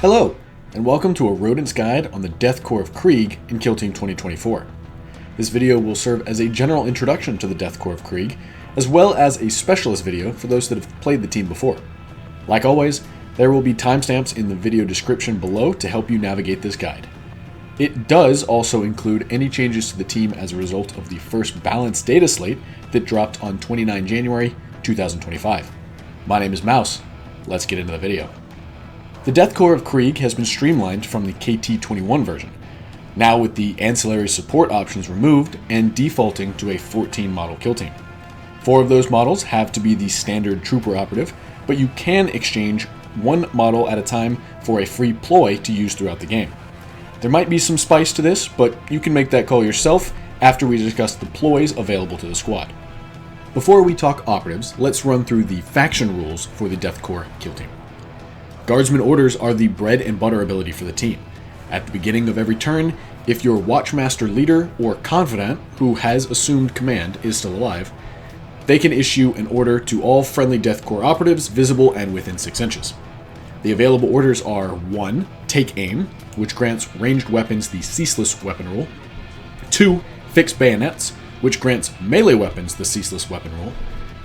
Hello, and welcome to a Rodent's Guide on the Death Korps of Krieg in Kill Team 2024. This video will serve as a general introduction to the Death Korps of Krieg, as well as a specialist video for those that have played the team before. Like always, there will be timestamps in the video description below to help you navigate this guide. It does also include any changes to the team as a result of the first balanced data slate that dropped on 29 January 2025. My name is Mouse. Let's get into the video. The Death Korps of Krieg has been streamlined from the KT-21 version, now with the ancillary support options removed and defaulting to a 14 model kill team. 4 of those models have to be the standard trooper operative, but you can exchange one model at a time for a free ploy to use throughout the game. There might be some spice to this, but you can make that call yourself after we discuss the ploys available to the squad. Before we talk operatives, let's run through the faction rules for the Death Korps kill team. Guardsman orders are the bread and butter ability for the team. At the beginning of every turn, if your Watchmaster leader or confidant who has assumed command is still alive, they can issue an order to all friendly Death Korps operatives visible and within 6 inches. The available orders are 1. Take aim, which grants ranged weapons the ceaseless weapon rule. 2. Fix bayonets, which grants melee weapons the ceaseless weapon rule.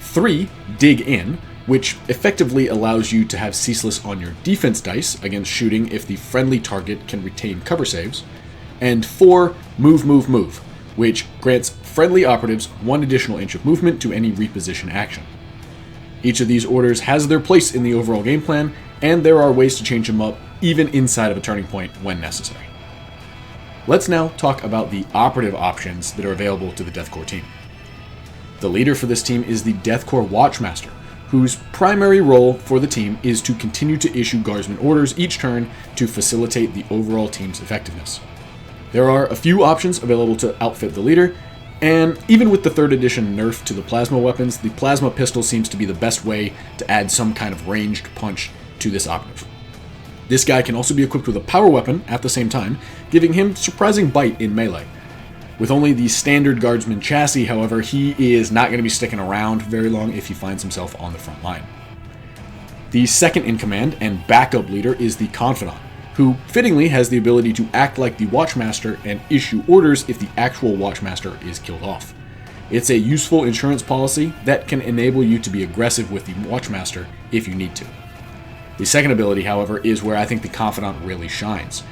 3. Dig in, which effectively allows you to have ceaseless on your defense dice against shooting if the friendly target can retain cover saves. And 4. Move, which grants friendly operatives 1 additional inch of movement to any reposition action. Each of these orders has their place in the overall game plan, and there are ways to change them up even inside of a turning point when necessary. Let's now talk about the operative options that are available to the Death Korps team. The leader for this team is the Death Korps Watchmaster, whose primary role for the team is to continue to issue guardsman orders each turn to facilitate the overall team's effectiveness. There are a few options available to outfit the leader, and even with the 3rd edition nerf to the plasma weapons, the plasma pistol seems to be the best way to add some kind of ranged punch to this operative. This guy can also be equipped with a power weapon at the same time, giving him surprising bite in melee. With only the standard guardsman chassis, however, he is not going to be sticking around very long if he finds himself on the front line. The second in command and backup leader is the confidant, who fittingly has the ability to act like the Watchmaster and issue orders if the actual Watchmaster is killed off. It's a useful insurance policy that can enable you to be aggressive with the Watchmaster if you need to. The second ability, however, is where I think the confidant really shines.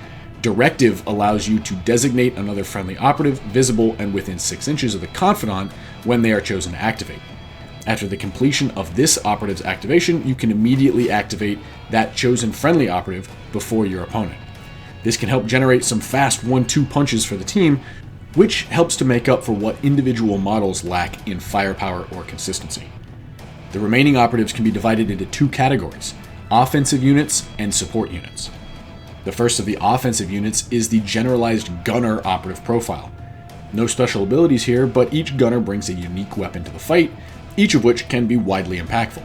Directive allows you to designate another friendly operative visible and within 6 inches of the confidant when they are chosen to activate. After the completion of this operative's activation, you can immediately activate that chosen friendly operative before your opponent. This can help generate some fast 1-2 punches for the team, which helps to make up for what individual models lack in firepower or consistency. The remaining operatives can be divided into 2 categories: offensive units and support units. The first of the offensive units is the generalized gunner operative profile. No special abilities here, but each gunner brings a unique weapon to the fight, each of which can be widely impactful.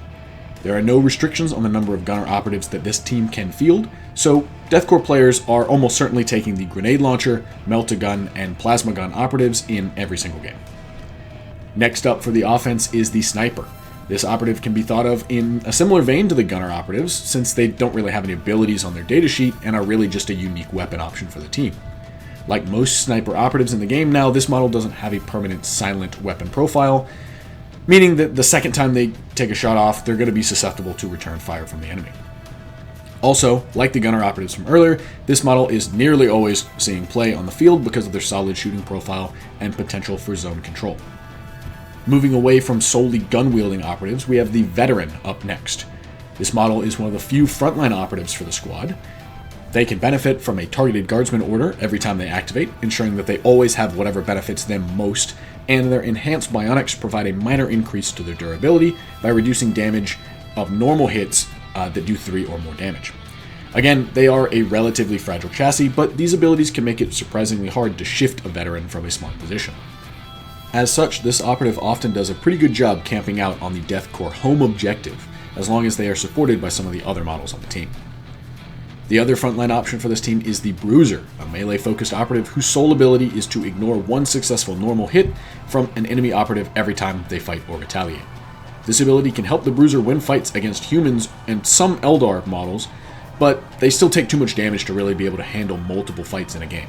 There are no restrictions on the number of gunner operatives that this team can field, so Death Korps players are almost certainly taking the grenade launcher, melt-a-gun, and plasma gun operatives in every single game. Next up for the offense is the sniper. This operative can be thought of in a similar vein to the gunner operatives, since they don't really have any abilities on their datasheet and are really just a unique weapon option for the team. Like most sniper operatives in the game now, this model doesn't have a permanent silent weapon profile, meaning that the second time they take a shot off, they're going to be susceptible to return fire from the enemy. Also, like the gunner operatives from earlier, this model is nearly always seeing play on the field because of their solid shooting profile and potential for zone control. Moving away from solely gun-wielding operatives, we have the Veteran up next. This model is one of the few frontline operatives for the squad. They can benefit from a targeted guardsman order every time they activate, ensuring that they always have whatever benefits them most, and their enhanced bionics provide a minor increase to their durability by reducing damage of normal hits that do 3 or more damage. Again, they are a relatively fragile chassis, but these abilities can make it surprisingly hard to shift a veteran from a smart position. As such, this operative often does a pretty good job camping out on the Death Korps home objective, as long as they are supported by some of the other models on the team. The other frontline option for this team is the Bruiser, a melee-focused operative whose sole ability is to ignore 1 successful normal hit from an enemy operative every time they fight or retaliate. This ability can help the Bruiser win fights against humans and some Eldar models, but they still take too much damage to really be able to handle multiple fights in a game.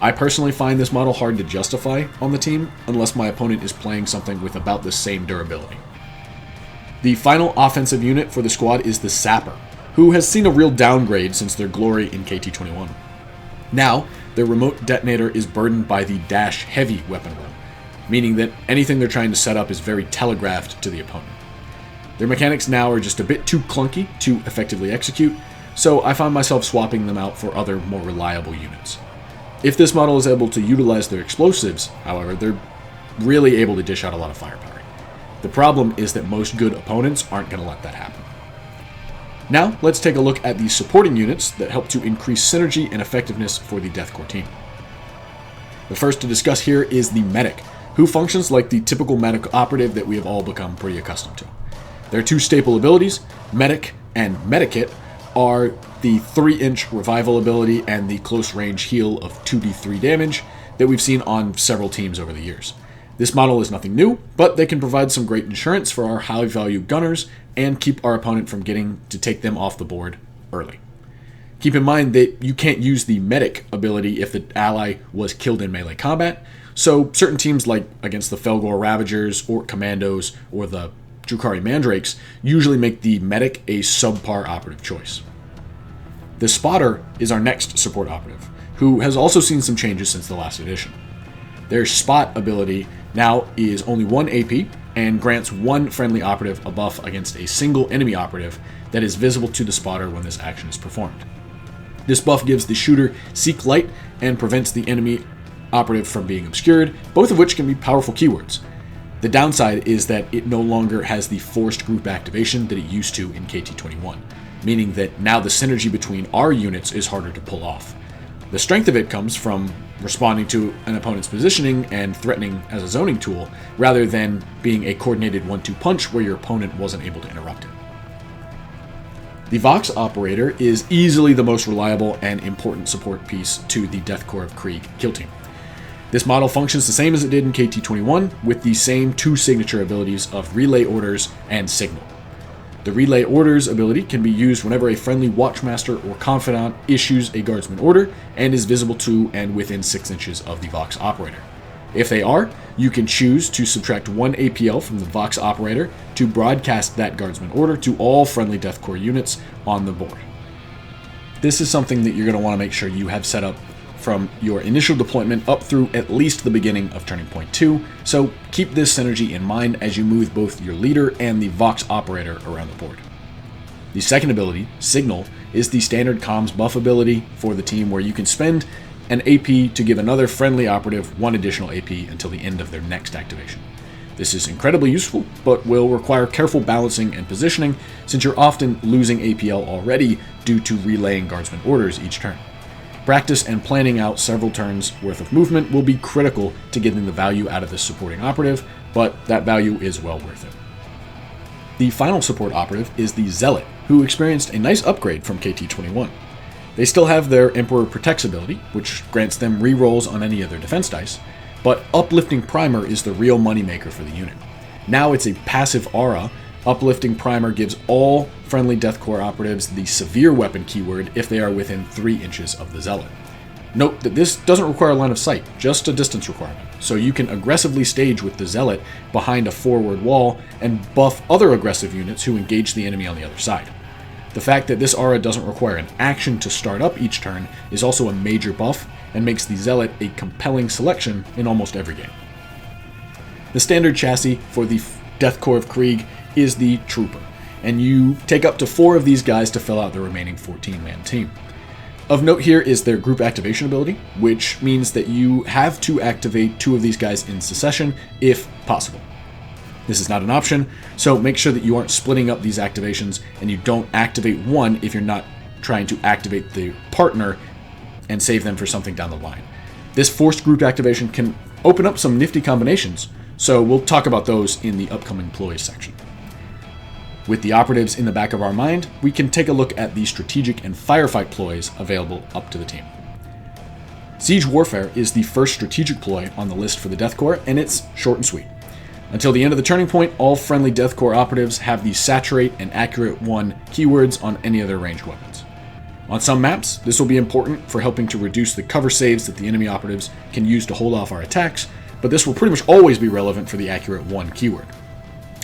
I personally find this model hard to justify on the team unless my opponent is playing something with about the same durability. The final offensive unit for the squad is the Sapper, who has seen a real downgrade since their glory in KT-21. Now, their remote detonator is burdened by the dash heavy weapon rule, meaning that anything they're trying to set up is very telegraphed to the opponent. Their mechanics now are just a bit too clunky to effectively execute, so I find myself swapping them out for other more reliable units. If this model is able to utilize their explosives, however, they're really able to dish out a lot of firepower. The problem is that most good opponents aren't going to let that happen. Now, let's take a look at the supporting units that help to increase synergy and effectiveness for the Death Korps team. The first to discuss here is the Medic, who functions like the typical medic operative that we have all become pretty accustomed to. Their two staple abilities, Medic and Medikit, are the 3-inch revival ability and the close range heal of 2d3 damage that we've seen on several teams over the years. This model is nothing new, but they can provide some great insurance for our high value gunners and keep our opponent from getting to take them off the board early. Keep in mind that you can't use the Medic ability if the ally was killed in melee combat, so certain teams like against the Felgor Ravagers or Commandos or the Drukhari Mandrakes usually make the Medic a subpar operative choice. The Spotter is our next support operative, who has also seen some changes since the last edition. Their Spot ability now is only 1 AP and grants one friendly operative a buff against a single enemy operative that is visible to the Spotter when this action is performed. This buff gives the shooter Seek Light and prevents the enemy operative from being obscured, both of which can be powerful keywords. The downside is that it no longer has the forced group activation that it used to in KT-21, meaning that now the synergy between our units is harder to pull off. The strength of it comes from responding to an opponent's positioning and threatening as a zoning tool, rather than being a coordinated 1-2 punch where your opponent wasn't able to interrupt it. The Vox Operator is easily the most reliable and important support piece to the Death Korps of Krieg kill team. This model functions the same as it did in KT-21, with the same two signature abilities of Relay Orders and Signal. The Relay Orders ability can be used whenever a friendly Watchmaster or Confidant issues a Guardsman order and is visible to and within 6 inches of the Vox Operator. If they are, you can choose to subtract 1 APL from the Vox Operator to broadcast that Guardsman order to all friendly Death Korps units on the board. This is something that you're going to want to make sure you have set up from your initial deployment up through at least the beginning of Turning Point 2, so keep this synergy in mind as you move both your leader and the Vox Operator around the board. The second ability, Signal, is the standard comms buff ability for the team where you can spend an AP to give another friendly operative 1 additional AP until the end of their next activation. This is incredibly useful, but will require careful balancing and positioning since you're often losing APL already due to relaying Guardsman orders each turn. Practice and planning out several turns worth of movement will be critical to getting the value out of this supporting operative, but that value is well worth it. The final support operative is the Zealot, who experienced a nice upgrade from KT-21. They still have their Emperor Protects ability, which grants them rerolls on any of their defense dice, but Uplifting Primer is the real moneymaker for the unit. Now it's a passive aura. Uplifting Primer gives all friendly Death Korps operatives the severe weapon keyword if they are within 3 inches of the Zealot. Note that this doesn't require a line of sight, just a distance requirement, so you can aggressively stage with the Zealot behind a forward wall and buff other aggressive units who engage the enemy on the other side. The fact that this aura doesn't require an action to start up each turn is also a major buff and makes the Zealot a compelling selection in almost every game. The standard chassis for the Death Korps of Krieg is the Trooper, and you take up to 4 of these guys to fill out the remaining 14-man team. Of note here is their group activation ability, which means that you have to activate 2 of these guys in succession if possible. This is not an option, so make sure that you aren't splitting up these activations and you don't activate one if you're not trying to activate the partner and save them for something down the line. This forced group activation can open up some nifty combinations, so we'll talk about those in the upcoming Ploys section. With the operatives in the back of our mind, we can take a look at the strategic and firefight ploys available up to the team. Siege Warfare is the first strategic ploy on the list for the Death Korps, and it's short and sweet. Until the end of the turning point, all friendly Death Korps operatives have the Saturate and Accurate 1 keywords on any of their ranged weapons. On some maps, this will be important for helping to reduce the cover saves that the enemy operatives can use to hold off our attacks, but this will pretty much always be relevant for the accurate 1 keyword.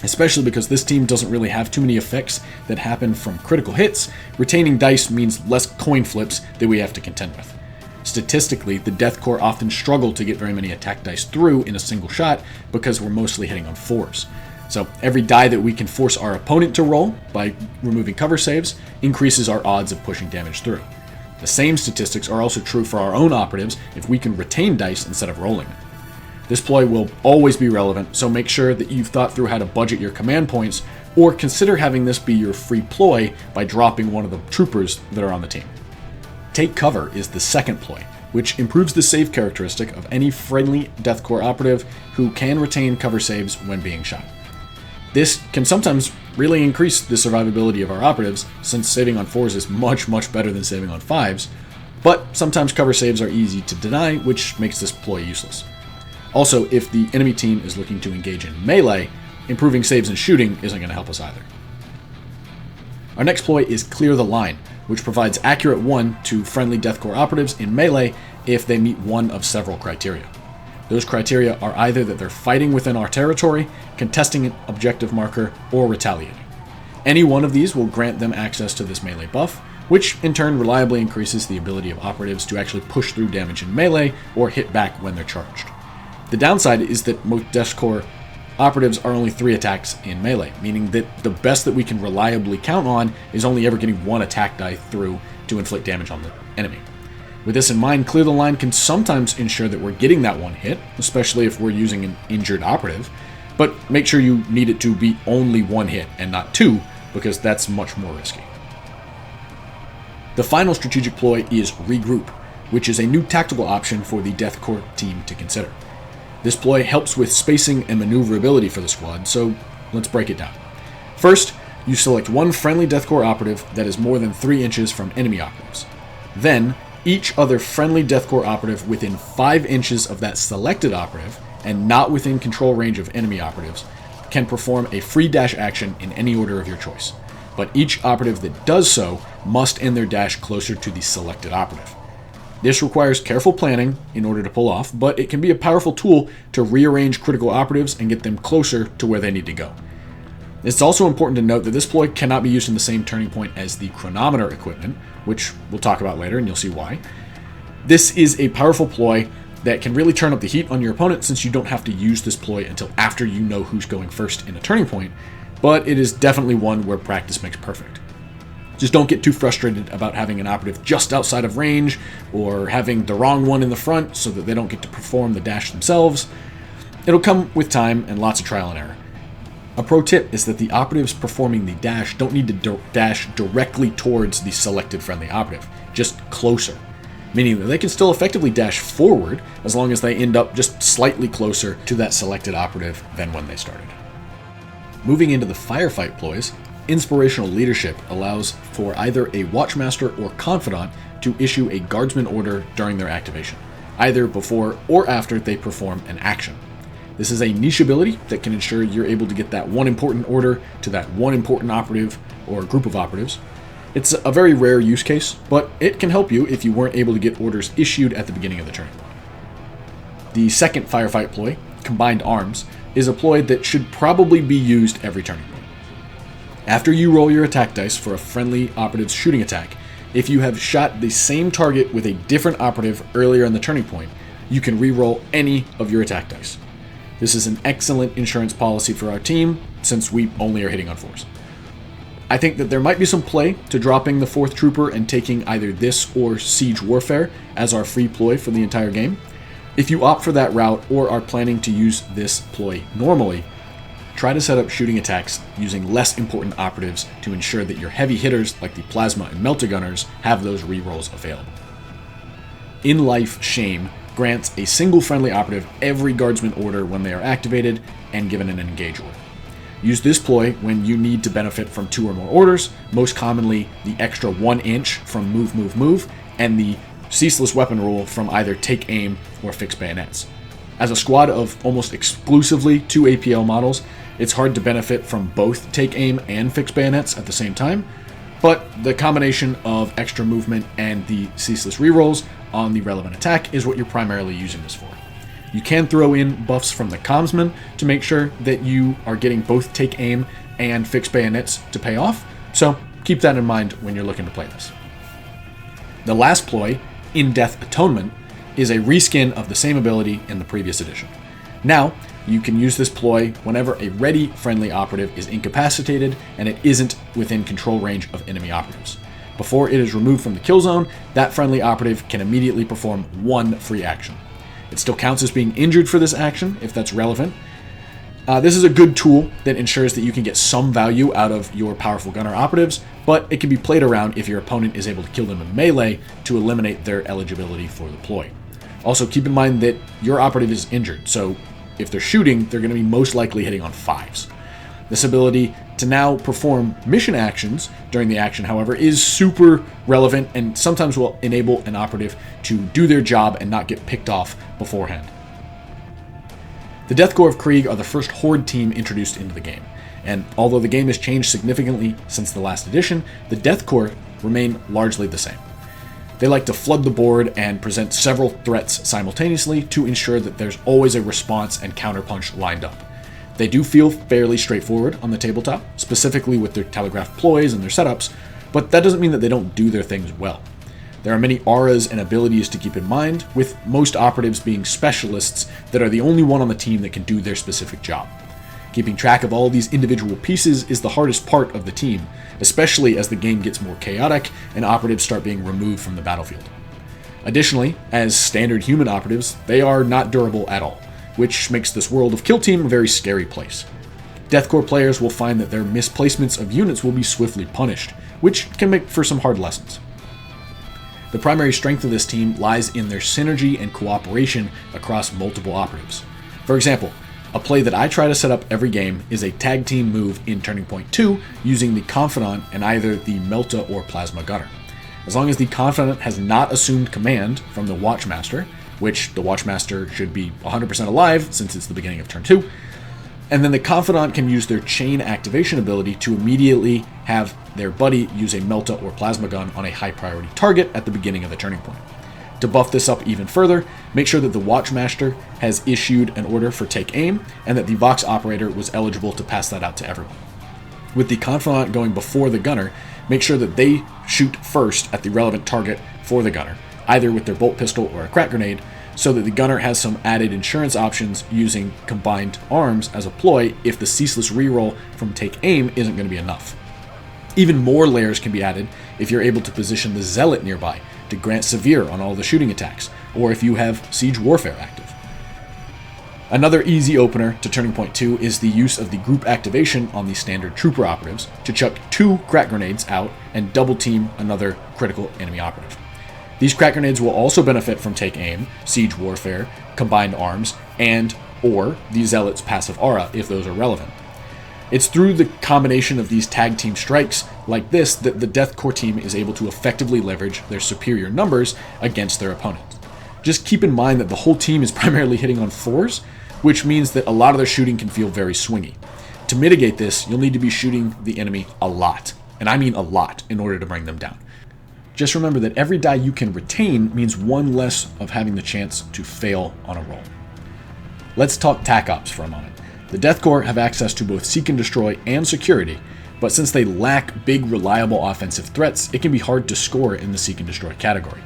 Especially because this team doesn't really have too many effects that happen from critical hits, retaining dice means less coin flips that we have to contend with. Statistically, the Death Korps often struggle to get very many attack dice through in a single shot because we're mostly hitting on 4s. So every die that we can force our opponent to roll by removing cover saves increases our odds of pushing damage through. The same statistics are also true for our own operatives if we can retain dice instead of rolling them. This ploy will always be relevant, so make sure that you've thought through how to budget your command points, or consider having this be your free ploy by dropping one of the troopers that are on the team. Take Cover is the second ploy, which improves the save characteristic of any friendly Death Korps operative who can retain cover saves when being shot. This can sometimes really increase the survivability of our operatives, since saving on 4s is much better than saving on 5s, but sometimes cover saves are easy to deny, which makes this ploy useless. Also, if the enemy team is looking to engage in melee, improving saves and shooting isn't going to help us either. Our next ploy is Clear the Line, which provides accurate 1 to friendly Death Korps operatives in melee if they meet one of several criteria. Those criteria are either that they're fighting within our territory, contesting an objective marker, or retaliating. Any one of these will grant them access to this melee buff, which in turn reliably increases the ability of operatives to actually push through damage in melee or hit back when they're charged. The downside is that most Death Korps operatives are only 3 attacks in melee, meaning that the best that we can reliably count on is only ever getting 1 attack die through to inflict damage on the enemy. With this in mind, Clear the Line can sometimes ensure that we're getting that 1 hit, especially if we're using an injured operative, but make sure you need it to be only 1 hit and not 2, because that's much more risky. The final strategic ploy is Regroup, which is a new tactical option for the Death Korps team to consider. This ploy helps with spacing and maneuverability for the squad, so let's break it down. First, you select 1 friendly Death Korps operative that is more than 3 inches from enemy operatives. Then, each other friendly Death Korps operative within 5 inches of that selected operative, and not within control range of enemy operatives, can perform a free dash action in any order of your choice. But each operative that does so must end their dash closer to the selected operative. This requires careful planning in order to pull off, but it can be a powerful tool to rearrange critical operatives and get them closer to where they need to go. It's also important to note that this ploy cannot be used in the same turning point as the chronometer equipment, which we'll talk about later and you'll see why. This is a powerful ploy that can really turn up the heat on your opponent, since you don't have to use this ploy until after you know who's going first in a turning point, but it is definitely one where practice makes perfect. Just don't get too frustrated about having an operative just outside of range, or having the wrong one in the front so that they don't get to perform the dash themselves. It'll come with time and lots of trial and error. A pro tip is that the operatives performing the dash don't need to dash directly towards the selected friendly operative, just closer, meaning that they can still effectively dash forward as long as they end up just slightly closer to that selected operative than when they started. Moving into the Firefight ploys, Inspirational Leadership allows for either a Watchmaster or Confidant to issue a Guardsman order during their activation, either before or after they perform an action. This is a niche ability that can ensure you're able to get that one important order to that one important operative or group of operatives. It's a very rare use case, but it can help you if you weren't able to get orders issued at the beginning of the turning point. The second Firefight ploy, Combined Arms, is a ploy that should probably be used every turning point. After you roll your attack dice for a friendly operative's shooting attack, if you have shot the same target with a different operative earlier in the turning point, you can re-roll any of your attack dice. This is an excellent insurance policy for our team, since we only are hitting on 4s. I think that there might be some play to dropping the 4th Trooper and taking either this or Siege Warfare as our free ploy for the entire game. If you opt for that route or are planning to use this ploy normally, try to set up shooting attacks using less important operatives to ensure that your heavy hitters like the Plasma and Melta-Gunners have those rerolls available. In Life Shame grants a single friendly operative every Guardsman order when they are activated and given an engage order. Use this ploy when you need to benefit from 2 or more orders, most commonly the extra 1 inch from move, and the ceaseless weapon rule from either take aim or fix bayonets. As a squad of almost exclusively 2 APL models, it's hard to benefit from both take aim and fix bayonets at the same time, but the combination of extra movement and the ceaseless rerolls on the relevant attack is what you're primarily using this for. You can throw in buffs from the commsman to make sure that you are getting both take aim and fix bayonets to pay off, so keep that in mind when you're looking to play this. The last ploy, In Death Atonement, is a reskin of the same ability in the previous edition. Now, you can use this ploy whenever a ready friendly operative is incapacitated and it isn't within control range of enemy operatives. Before it is removed from the kill zone, that friendly operative can immediately perform one free action. It still counts as being injured for this action, if that's relevant. This is a good tool that ensures that you can get some value out of your powerful gunner operatives, but it can be played around if your opponent is able to kill them in melee to eliminate their eligibility for the ploy. Also, keep in mind that your operative is injured, so if they're shooting, they're going to be most likely hitting on 5s. This ability to now perform mission actions during the action, however, is super relevant and sometimes will enable an operative to do their job and not get picked off beforehand. The Death Korps of Krieg are the first horde team introduced into the game, and although the game has changed significantly since the last edition, the Death Korps remain largely the same. They like to flood the board and present several threats simultaneously to ensure that there's always a response and counterpunch lined up. They do feel fairly straightforward on the tabletop, specifically with their telegraphed ploys and their setups, but that doesn't mean that they don't do their things well. There are many auras and abilities to keep in mind, with most operatives being specialists that are the only one on the team that can do their specific job. Keeping track of all these individual pieces is the hardest part of the team, especially as the game gets more chaotic and operatives start being removed from the battlefield. Additionally, as standard human operatives, they are not durable at all, which makes this world of Kill Team a very scary place. Death Korps players will find that their misplacements of units will be swiftly punished, which can make for some hard lessons. The primary strength of this team lies in their synergy and cooperation across multiple operatives. For example, a play that I try to set up every game is a tag team move in Turning Point 2 using the Confidant and either the Melta or Plasma Gunner. As long as the Confidant has not assumed command from the Watchmaster, which the Watchmaster should be 100% alive since it's the beginning of Turn 2, and then the Confidant can use their chain activation ability to immediately have their buddy use a Melta or Plasma Gun on a high priority target at the beginning of the turning point. To buff this up even further, make sure that the Watchmaster has issued an order for take aim and that the Vox operator was eligible to pass that out to everyone. With the Confidant going before the gunner, make sure that they shoot first at the relevant target for the gunner, either with their bolt pistol or a crack grenade, so that the gunner has some added insurance options using combined arms as a ploy if the ceaseless reroll from take aim isn't going to be enough. Even more layers can be added if you're able to position the Zealot nearby to grant severe on all the shooting attacks, or if you have Siege Warfare active. Another easy opener to Turning Point 2 is the use of the group activation on the standard trooper operatives to chuck 2 crack grenades out and double team another critical enemy operative. These crack grenades will also benefit from Take Aim, Siege Warfare, Combined Arms, and or the Zealot's passive aura if those are relevant. It's through the combination of these tag team strikes like this that the Death Korps team is able to effectively leverage their superior numbers against their opponents. Just keep in mind that the whole team is primarily hitting on 4s, which means that a lot of their shooting can feel very swingy. To mitigate this, you'll need to be shooting the enemy a lot, and I mean a lot, in order to bring them down. Just remember that every die you can retain means one less of having the chance to fail on a roll. Let's talk TAC Ops for a moment. The Death Korps have access to both Seek and Destroy and Security, but since they lack big, reliable offensive threats, it can be hard to score in the Seek and Destroy category.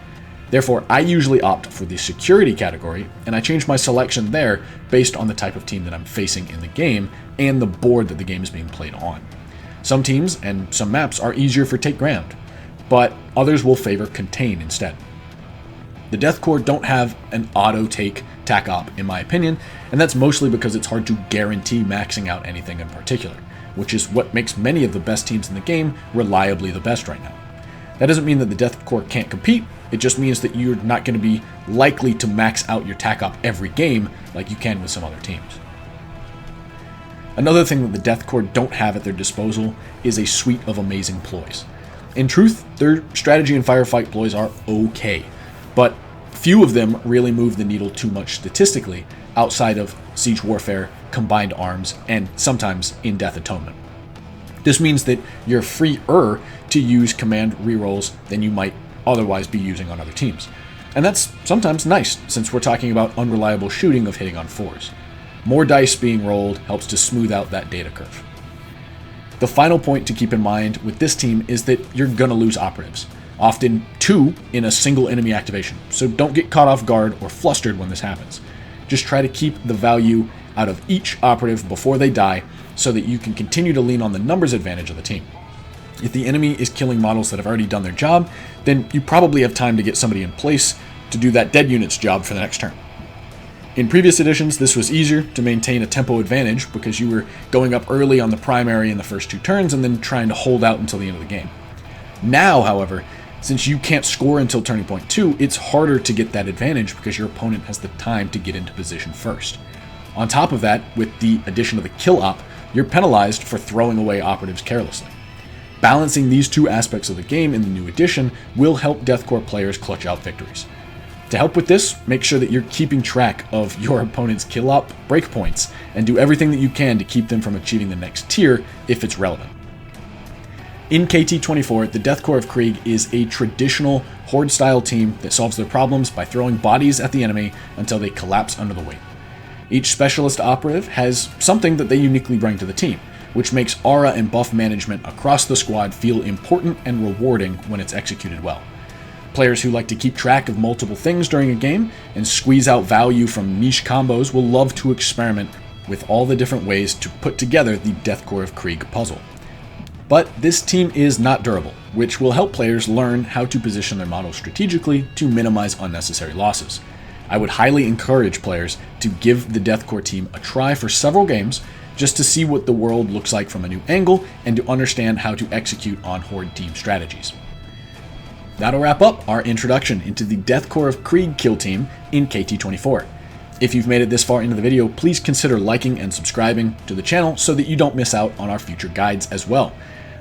Therefore, I usually opt for the Security category, and I change my selection there based on the type of team that I'm facing in the game and the board that the game is being played on. Some teams and some maps are easier for Take Ground, but others will favor Contain instead. The Death Korps don't have an auto-take TAC Op, in my opinion, and that's mostly because it's hard to guarantee maxing out anything in particular, which is what makes many of the best teams in the game reliably the best right now. That doesn't mean that the Death Korps can't compete, it just means that you're not going to be likely to max out your TAC Op every game like you can with some other teams. Another thing that the Death Korps don't have at their disposal is a suite of amazing ploys. In truth, their strategy and firefight ploys are okay, but few of them really move the needle too much statistically outside of Siege Warfare, Combined Arms, and sometimes In Death Atonement. This means that you're freer to use command rerolls than you might otherwise be using on other teams. And that's sometimes nice, since we're talking about unreliable shooting of hitting on 4s. More dice being rolled helps to smooth out that data curve. The final point to keep in mind with this team is that you're going to lose operatives, often 2 in a single enemy activation, so don't get caught off guard or flustered when this happens. Just try to keep the value out of each operative before they die so that you can continue to lean on the numbers advantage of the team. If the enemy is killing models that have already done their job, then you probably have time to get somebody in place to do that dead unit's job for the next turn. In previous editions, this was easier to maintain a tempo advantage because you were going up early on the primary in the first 2 turns and then trying to hold out until the end of the game. Now, however, since you can't score until turning point 2, it's harder to get that advantage because your opponent has the time to get into position first. On top of that, with the addition of the kill op, you're penalized for throwing away operatives carelessly. Balancing these 2 aspects of the game in the new edition will help Death Korps players clutch out victories. To help with this, make sure that you're keeping track of your opponent's kill op breakpoints and do everything that you can to keep them from achieving the next tier if it's relevant. In KT-24, the Death Korps of Krieg is a traditional horde-style team that solves their problems by throwing bodies at the enemy until they collapse under the weight. Each specialist operative has something that they uniquely bring to the team, which makes aura and buff management across the squad feel important and rewarding when it's executed well. Players who like to keep track of multiple things during a game and squeeze out value from niche combos will love to experiment with all the different ways to put together the Death Korps of Krieg puzzle. But this team is not durable, which will help players learn how to position their models strategically to minimize unnecessary losses. I would highly encourage players to give the Death Korps team a try for several games just to see what the world looks like from a new angle and to understand how to execute on horde team strategies. That'll wrap up our introduction into the Death Korps of Krieg kill team in KT-24. If you've made it this far into the video, please consider liking and subscribing to the channel so that you don't miss out on our future guides as well.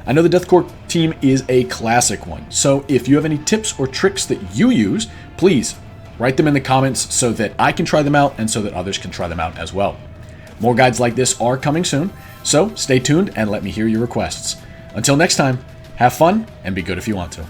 I know the Death Korps team is a classic one, so if you have any tips or tricks that you use, please write them in the comments so that I can try them out and so that others can try them out as well. More guides like this are coming soon, so stay tuned and let me hear your requests. Until next time, have fun and be good if you want to.